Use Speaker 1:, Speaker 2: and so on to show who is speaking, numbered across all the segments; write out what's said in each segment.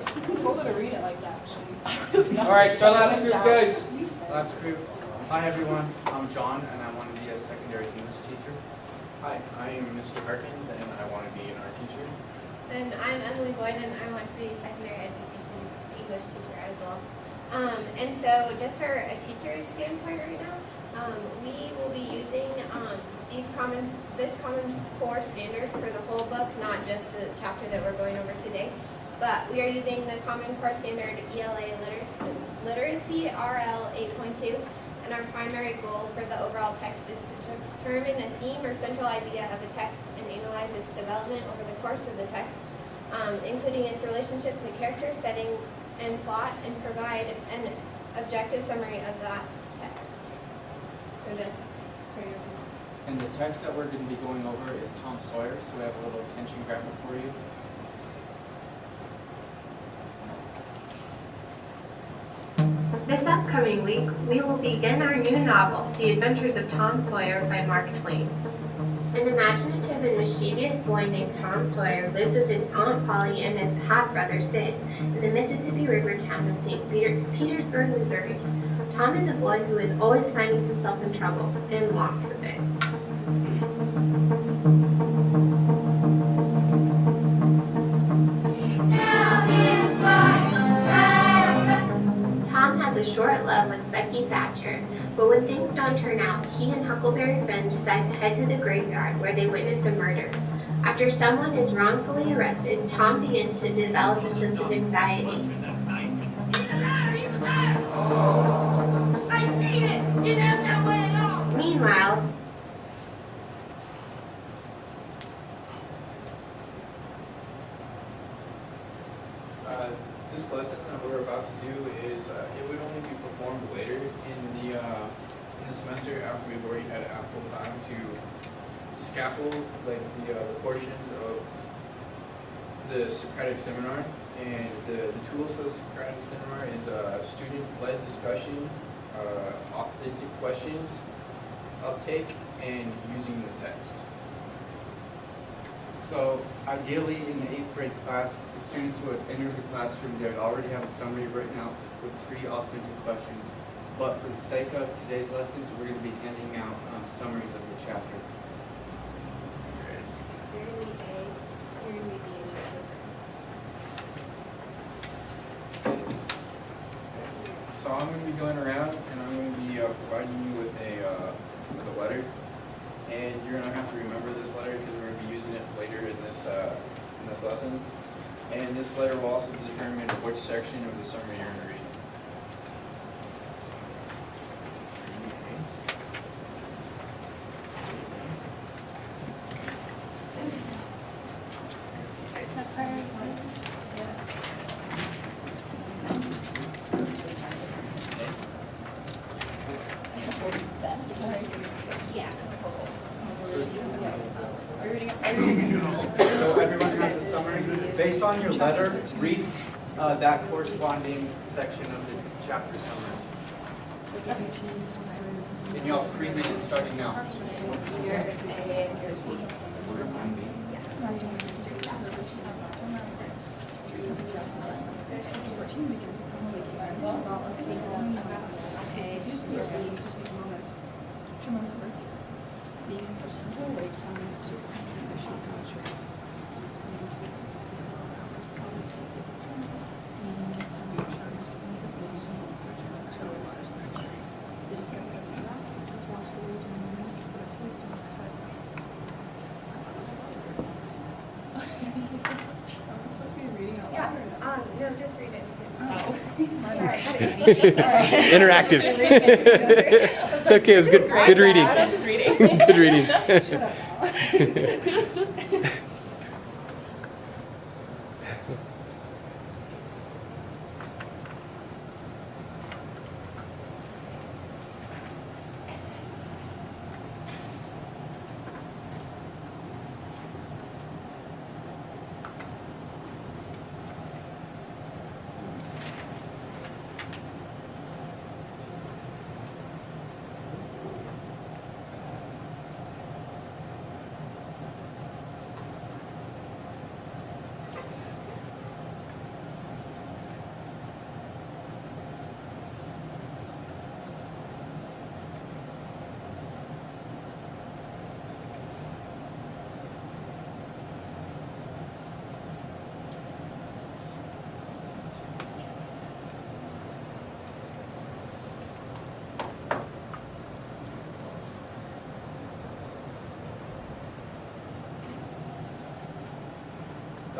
Speaker 1: told her to read it like that.
Speaker 2: All right, so last group, guys.
Speaker 3: Last group. Hi everyone, I'm John and I want to be a secondary English teacher.
Speaker 4: Hi, I am Mr. Perkins and I want to be an art teacher.
Speaker 5: And I'm Emily Boyd and I want to be a secondary education English teacher as well. And so just for a teacher's standpoint right now, we will be using this Common Core standard for the whole book, not just the chapter that we're going over today. But we are using the Common Core Standard ELA Literacy RL 8.2, and our primary goal for the overall text is to determine a theme or central idea of a text and analyze its development over the course of the text, including its relationship to character, setting, and plot, and provide an objective summary of that text. So just for your
Speaker 3: And the text that we're going to be going over is Tom Sawyer, so we have a little attention grabber for you.
Speaker 6: This upcoming week, we will begin our new novel, The Adventures of Tom Sawyer by Mark Twain. An imaginative and mischievous boy named Tom Sawyer lives with his Aunt Polly and his half-brother Sid in the Mississippi River town of St. Petersburg, Missouri. Tom is a boy who is always finding himself in trouble, and lots of it. Tom has a short love with Becky Thatcher, but when things don't turn out, he and Huckleberry Finn decide to head to the graveyard where they witness a murder. After someone is wrongfully arrested, Tom begins to develop a sense of anxiety. Meanwhile,
Speaker 4: This lesson that we're about to do is it would only be performed later in the semester after we've already had ample time to scaffold like the portions of the Socratic seminar. And the tools for the Socratic seminar is student-led discussion, authentic questions, uptake, and using the text.
Speaker 3: So ideally in the 8th grade class, the students would enter the classroom, they would already have a summary written out with 3 authentic questions. But for the sake of today's lessons, we're going to be handing out summaries of the chapter.
Speaker 4: So I'm going to be going around and I'm going to be providing you with a letter. And you're going to have to remember this letter because we're going to be using it later in this lesson. And this letter will also determine which section of the summary you're going to read.
Speaker 3: So everyone has a summary. Based on your letter, read that corresponding section of the chapter summary. And you have 3 minutes starting now.
Speaker 5: No, just read it.
Speaker 2: Interactive. It's okay, it was good. Good reading. Good reading.
Speaker 1: Shut up now.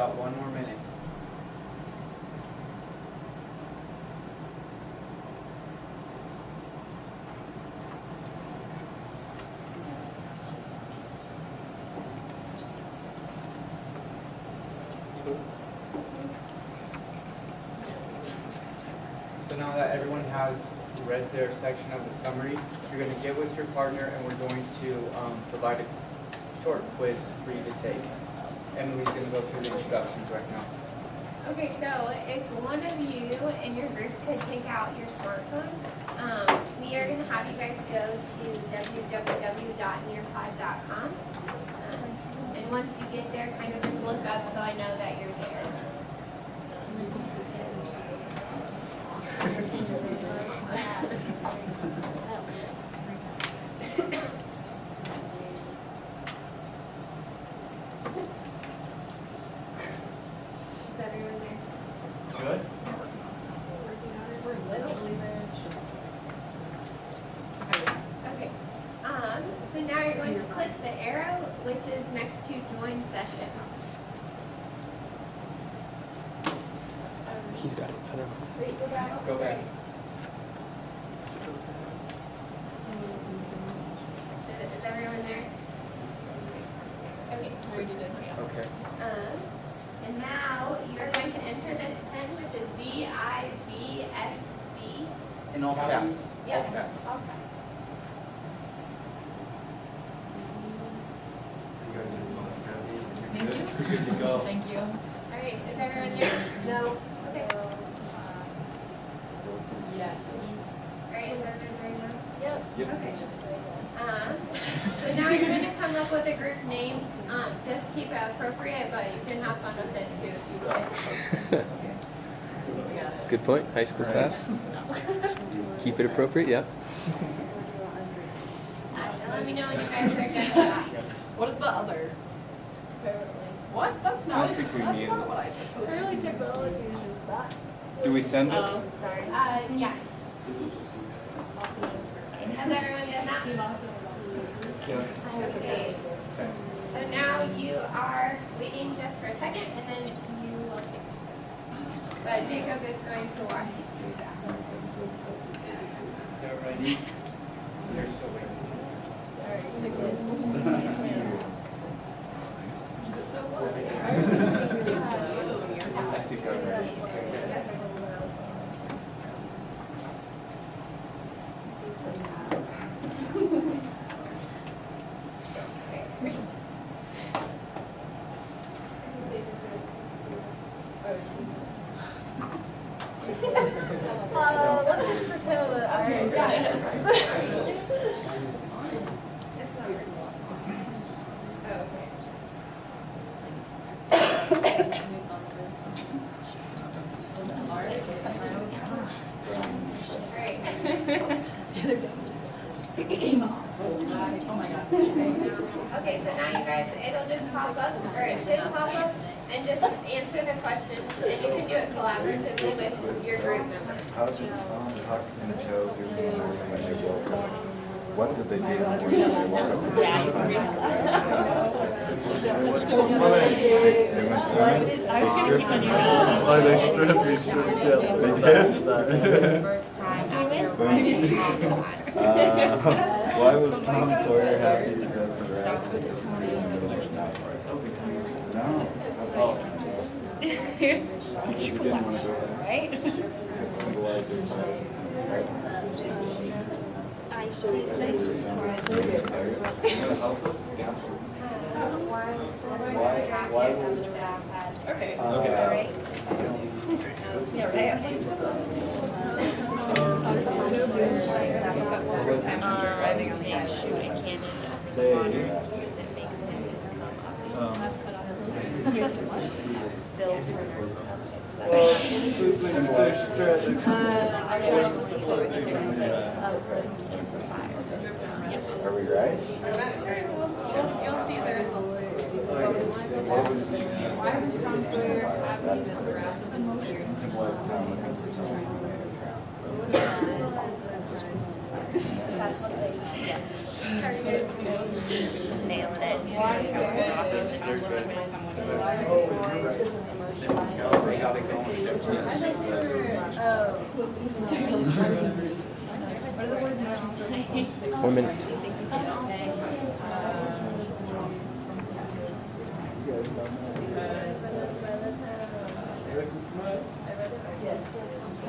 Speaker 3: about 1 more minute. So now that everyone has read their section of the summary, you're going to get with your partner and we're going to provide a short quiz for you to take. Emily's going to go through the instructions right now.
Speaker 5: Okay, so if one of you in your group could take out your smartphone, we are going to have you guys go to www.nearpod.com. And once you get there, kind of just look up so I know that you're there. Is everyone there?
Speaker 3: Good.
Speaker 5: Okay. So now you're going to click the arrow, which is next to join session.
Speaker 2: He's got it. I don't know.
Speaker 5: Wait, go back.
Speaker 3: Go back.
Speaker 5: Is everyone there? Okay.
Speaker 3: Okay.
Speaker 5: And now you're going to enter this pen, which is VIBSC.
Speaker 3: In all caps.
Speaker 5: Yep.
Speaker 3: All caps.
Speaker 5: All caps.
Speaker 1: Thank you.
Speaker 3: Good to go.
Speaker 1: Thank you.
Speaker 5: All right. Is everyone there? No. Okay.
Speaker 1: Yes.
Speaker 5: All right. Is everyone there now?
Speaker 1: Yep.
Speaker 5: Okay.
Speaker 1: Just say yes.
Speaker 5: So now you're going to come up with a group name. Just keep it appropriate, but you can have fun with it too if you like.
Speaker 1: We got it.
Speaker 2: Good point. High school class. Keep it appropriate. Yeah.
Speaker 5: And let me know when you guys are done with that.
Speaker 1: What is the other? What? That's not.
Speaker 3: I don't think we
Speaker 1: That's
Speaker 3: need
Speaker 1: not
Speaker 3: it.
Speaker 1: what I just said. Early technology is just that.
Speaker 3: Do we send it?
Speaker 1: Oh, sorry.
Speaker 5: Yeah.
Speaker 1: Awesome answer.
Speaker 5: Has everyone done that?
Speaker 3: Yeah.
Speaker 5: Okay. So now you are waiting just for a second, and then you will take. But Jacob is going to walk you through that.
Speaker 3: They're ready. They're still waiting.
Speaker 1: Alright, took it. It's so what?
Speaker 3: I think I'm ready.
Speaker 1: Let's just pretend that I got it. Oh my god.
Speaker 5: Okay, so now you guys, it'll just pop up, or it should pop up, and just answer the questions, and you can do it collaboratively with your group member.
Speaker 7: How did Tom, Huck, and Joe do when they woke up? What did they do in the morning when they woke up? They went swimming? They stripped me. Oh, they stripped me straight down. They did?
Speaker 8: First time after writing
Speaker 7: Why was Tom Sawyer happy to go for the ride? No. Oh. You didn't want to go there?
Speaker 8: right?
Speaker 7: Because otherwise they would Why was
Speaker 1: Okay.
Speaker 8: Yeah, right.
Speaker 1: First time after arriving on the island.
Speaker 8: Shoot a cannon over the
Speaker 7: they
Speaker 8: water that makes him come up. Bill Turner.
Speaker 7: Are we right?
Speaker 5: You'll see the results.
Speaker 1: Why was Tom Sawyer happy that the raft was
Speaker 7: Simple as Tom looking for someone.
Speaker 8: That's what they say. Nailing it.
Speaker 3: They got it going.
Speaker 2: 1 minute.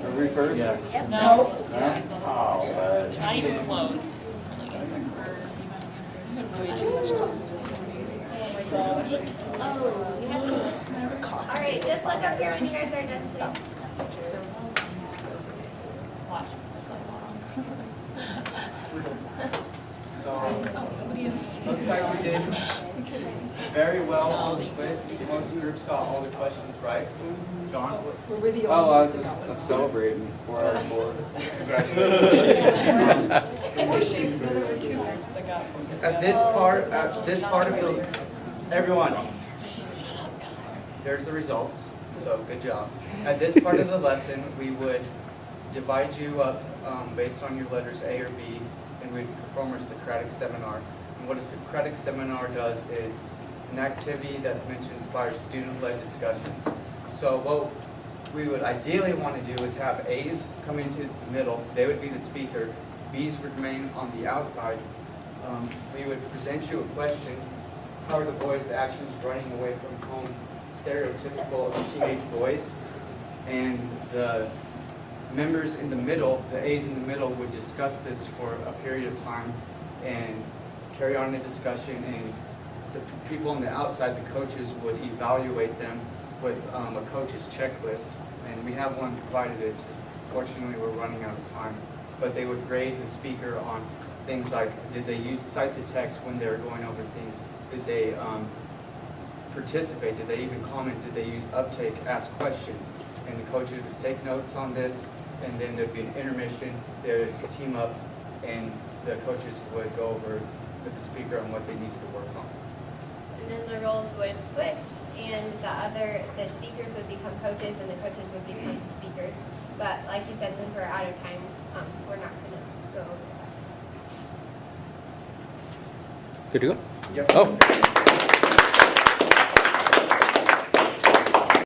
Speaker 7: Are we first? Yeah.
Speaker 8: No.
Speaker 7: Oh,
Speaker 8: Not even close.
Speaker 5: All right, just look up here when you guys are done, please.
Speaker 8: Watch.
Speaker 3: So, looks like we did very well on the quiz. Most groups got all the questions right. John?
Speaker 7: Oh, I was just celebrating 4 out of 4.
Speaker 3: At this part of the, everyone, there's the results, so good job. At this part of the lesson, we would divide you up based on your letters A or B, and we'd perform a Socratic seminar. And what a Socratic seminar does is an activity that's meant to inspire student-led discussions. So what we would ideally want to do is have A's come into the middle, they would be the speaker, B's would remain on the outside. We would present you a question: how are the boys' actions running away from home stereotypical of teenage boys? And the members in the middle, the A's in the middle, would discuss this for a period of time and carry on a discussion, and the people on the outside, the coaches, would evaluate them with a coach's checklist. And we have one provided, it's just fortunately we're running out of time. But they would grade the speaker on things like, did they cite the text when they were going over things? Did they participate? Did they even comment? Did they use uptake, ask questions? And the coaches would take notes on this, and then there'd be an intermission, they would team up, and the coaches would go over with the speaker on what they needed to work on.
Speaker 5: And then the roles would switch, and the speakers would become coaches, and the coaches would become speakers. But like you said, since we're out of time, we're not going to go over that.
Speaker 2: Good to go?
Speaker 3: Yep.
Speaker 2: Oh.